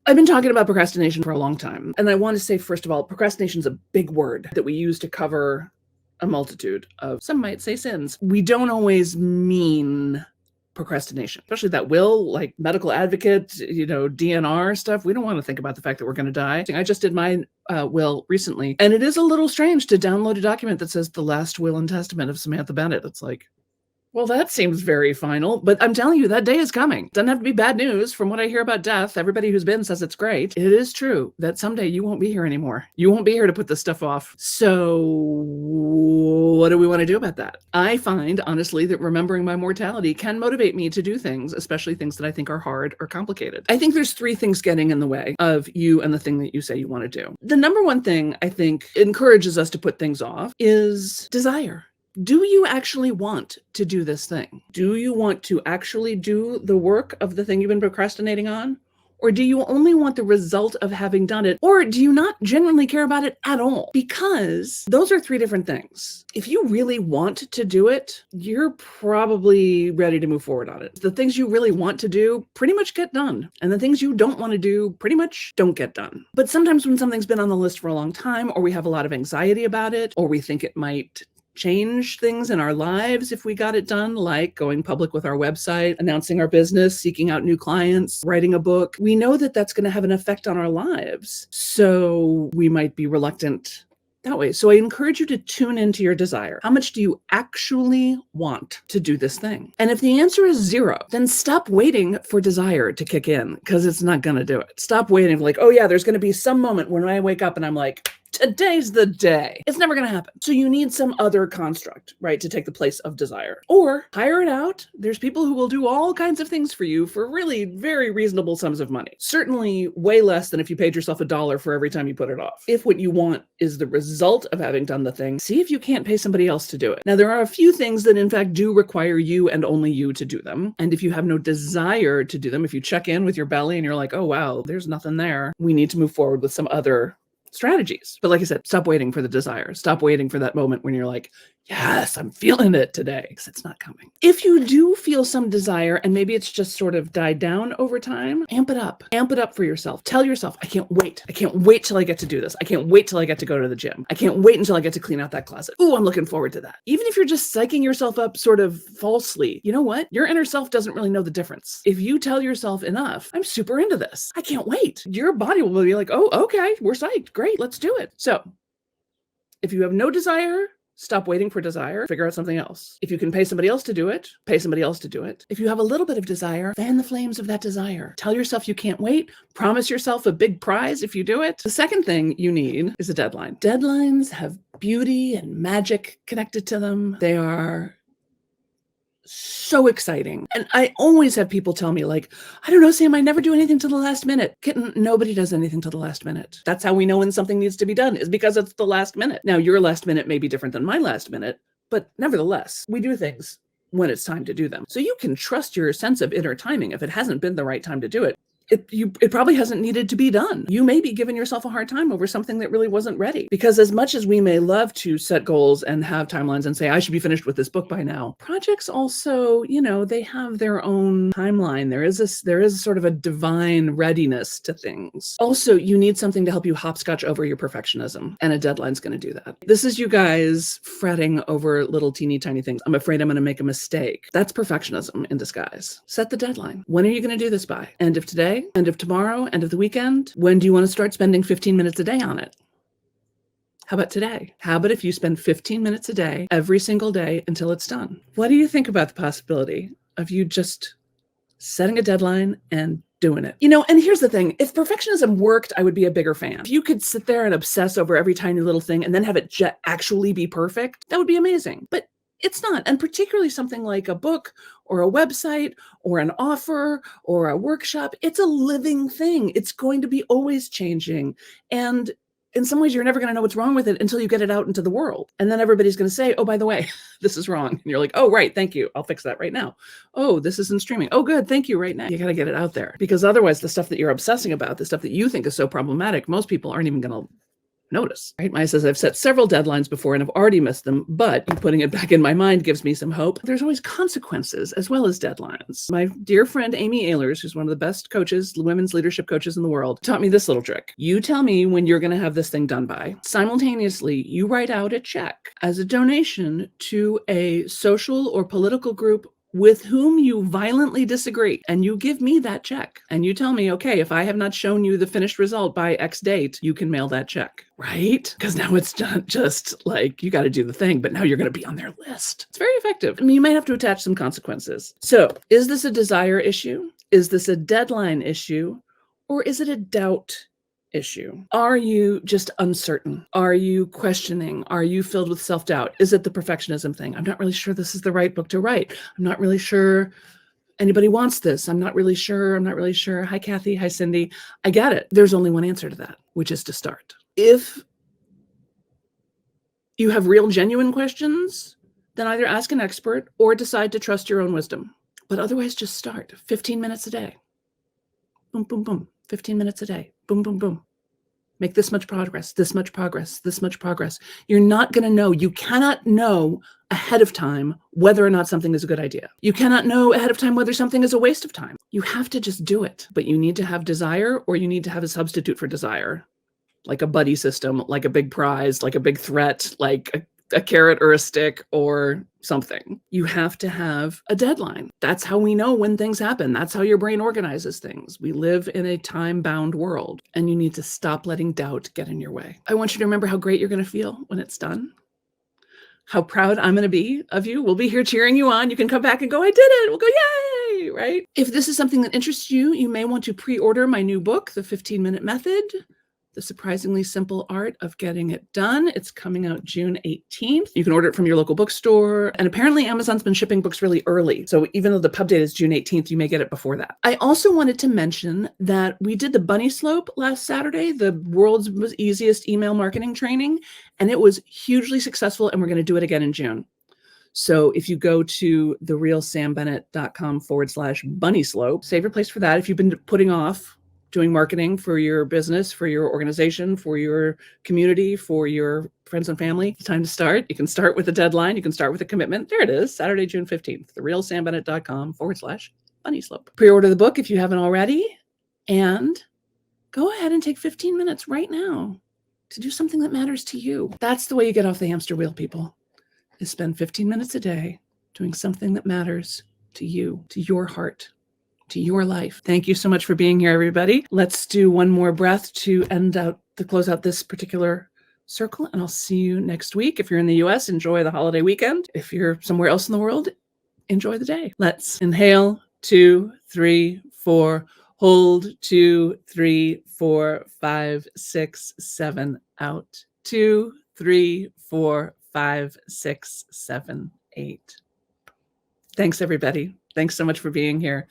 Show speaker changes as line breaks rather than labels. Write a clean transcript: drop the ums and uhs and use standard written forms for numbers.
I've been talking about procrastination for a long time. And I want to say, first of all, procrastination is a big word that we use to cover a multitude of, some might say, sins. We don't always mean procrastination, especially that will, like medical advocate, DNR stuff. We don't want to think about the fact that we're going to die. I just did my will recently, and it is a little strange to download a document that says the last will and testament of Samantha Bennett. It's like, well, that seems very final, but I'm telling you, that day is coming. Doesn't have to be bad news. From what I hear about death, everybody who's been says it's great. It is true that someday you won't be here anymore. You won't be here to put this stuff off. So what do we want to do about that? I find, honestly, that remembering my mortality can motivate me to do things, especially things that I think are hard or complicated. I think there's 3 things getting in the way of you and the thing that you say you want to do. The number one thing I think encourages us to put things off is desire. Do you actually want to do this thing? Do you want to actually do the work of the thing you've been procrastinating on? Or do you only want the result of having done it? Or do you not genuinely care about it at all? Because those are 3 different things. If you really want to do it, you're probably ready to move forward on it. The things you really want to do pretty much get done. And the things you don't want to do pretty much don't get done. But sometimes when something's been on the list for a long time, or we have a lot of anxiety about it, or we think it might change things in our lives if we got it done, like going public with our website, announcing our business, seeking out new clients, writing a book. We know that that's going to have an effect on our lives. So we might be reluctant that way. So I encourage you to tune into your desire. How much do you actually want to do this thing? And if the answer is 0, then stop waiting for desire to kick in, because it's not going to do it. Stop waiting like, oh yeah, there's going to be some moment when I wake up and I'm like, today's the day. It's never going to happen. So you need some other construct, right, to take the place of desire. Or hire it out. There's people who will do all kinds of things for you for really very reasonable sums of money. Certainly way less than if you paid yourself $1 for every time you put it off. If what you want is the result of having done the thing, see if you can't pay somebody else to do it. Now, there are a few things that in fact do require you and only you to do them. And if you have no desire to do them, if you check in with your belly and you're like, oh wow, there's nothing there, we need to move forward with some other strategies. But like I said, stop waiting for the desire. Stop waiting for that moment when you're like, yes, I'm feeling it today, because it's not coming. If you do feel some desire and maybe it's just sort of died down over time, amp it up. Amp it up for yourself. Tell yourself, I can't wait. I can't wait till I get to do this. I can't wait till I get to go to the gym. I can't wait until I get to clean out that closet. Ooh, I'm looking forward to that. Even if you're just psyching yourself up sort of falsely, you know what? Your inner self doesn't really know the difference. If you tell yourself enough, I'm super into this, I can't wait, your body will be like, oh, okay, we're psyched. Great, let's do it. So if you have no desire, stop waiting for desire, figure out something else. If you can pay somebody else to do it, pay somebody else to do it. If you have a little bit of desire, fan the flames of that desire. Tell yourself you can't wait. Promise yourself a big prize if you do it. The second thing you need is a deadline. Deadlines have beauty and magic connected to them. They are so exciting. And I always have people tell me like, I don't know, Sam, I never do anything till the last minute. Kitten, nobody does anything till the last minute. That's how we know when something needs to be done, is because it's the last minute. Now, your last minute may be different than my last minute, but nevertheless, we do things when it's time to do them. So you can trust your sense of inner timing. If it hasn't been the right time to do it, it probably hasn't needed to be done. You may be giving yourself a hard time over something that really wasn't ready. Because as much as we may love to set goals and have timelines and say, I should be finished with this book by now, projects also, they have their own timeline. There is sort of a divine readiness to things. Also, you need something to help you hopscotch over your perfectionism, and a deadline's going to do that. This is you guys fretting over little teeny tiny things. I'm afraid I'm going to make a mistake. That's perfectionism in disguise. Set the deadline. When are you going to do this by? End of today? End of tomorrow? End of the weekend? When do you want to start spending 15 minutes a day on it? How about today? How about if you spend 15 minutes a day, every single day until it's done? What do you think about the possibility of you just setting a deadline and doing it? And here's the thing. If perfectionism worked, I would be a bigger fan. If you could sit there and obsess over every tiny little thing and then have it actually be perfect, that would be amazing. But it's not. And particularly something like a book or a website or an offer or a workshop, it's a living thing. It's going to be always changing. And in some ways, you're never going to know what's wrong with it until you get it out into the world. And then everybody's going to say, oh, by the way, this is wrong. And you're like, oh, right. Thank you. I'll fix that right now. Oh, this isn't streaming. Oh, good. Thank you right now. You got to get it out there, because otherwise the stuff that you're obsessing about, the stuff that you think is so problematic, most people aren't even going to notice, right? Maya says, I've set several deadlines before and I've already missed them, but putting it back in my mind gives me some hope. There's always consequences as well as deadlines. My dear friend, Amy Ehlers, who's one of the best coaches, women's leadership coaches in the world, taught me this little trick. You tell me when you're going to have this thing done by. Simultaneously, you write out a check as a donation to a social or political group with whom you violently disagree, and you give me that check and you tell me, okay, if I have not shown you the finished result by X date, you can mail that check, right? Because now it's not just like you got to do the thing, but now you're going to be on their list. It's very effective. I mean, you might have to attach some consequences. So is this a desire issue? Is this a deadline issue? Or is it a doubt issue? Are you just uncertain? Are you questioning? Are you filled with self-doubt? Is it the perfectionism thing? I'm not really sure this is the right book to write. I'm not really sure anybody wants this. I'm not really sure. I'm not really sure. Hi, Kathy. Hi, Cindy. I get it. There's only one answer to that, which is to start. If you have real, genuine questions, then either ask an expert or decide to trust your own wisdom. But otherwise, just start. 15 minutes a day. Boom, boom, boom. 15 minutes a day. Boom, boom, boom. Make this much progress, this much progress, this much progress. You're not going to know. You cannot know ahead of time whether or not something is a good idea. You cannot know ahead of time whether something is a waste of time. You have to just do it. But you need to have desire, or you need to have a substitute for desire, like a buddy system, like a big prize, like a big threat, like a carrot or a stick or something. You have to have a deadline. That's how we know when things happen. That's how your brain organizes things. We live in a time-bound world, and you need to stop letting doubt get in your way. I want you to remember how great you're going to feel when it's done. How proud I'm going to be of you. We'll be here cheering you on. You can come back and go, I did it. We'll go, yay, right? If this is something that interests you, you may want to pre-order my new book, The 15-Minute Method. The Surprisingly Simple Art of Getting It Done. It's coming out June 18th. You can order it from your local bookstore. And apparently Amazon's been shipping books really early. So even though the pub date is June 18th, you may get it before that. I also wanted to mention that we did the Bunny Slope last Saturday, the world's easiest email marketing training, and it was hugely successful, and we're going to do it again in June. So if you go to therealsambennett.com/bunny slope, save your place for that. If you've been putting off doing marketing for your business, for your organization, for your community, for your friends and family, it's time to start. You can start with a deadline. You can start with a commitment. There it is, Saturday, June 15th, therealsambennett.com/bunny slope. Pre-order the book if you haven't already, and go ahead and take 15 minutes right now to do something that matters to you. That's the way you get off the hamster wheel, people, is spend 15 minutes a day doing something that matters to you, to your heart, to your life. Thank you so much for being here, everybody. Let's do one more breath to close out this particular circle, and I'll see you next week. If you're in the US, enjoy the holiday weekend. If you're somewhere else in the world, enjoy the day. Let's inhale, 2, 3, 4, hold, 2, 3, 4, 5, 6, 7, out, 2, 3, 4, 5, 6, 7, 8. Thanks, everybody. Thanks so much for being here.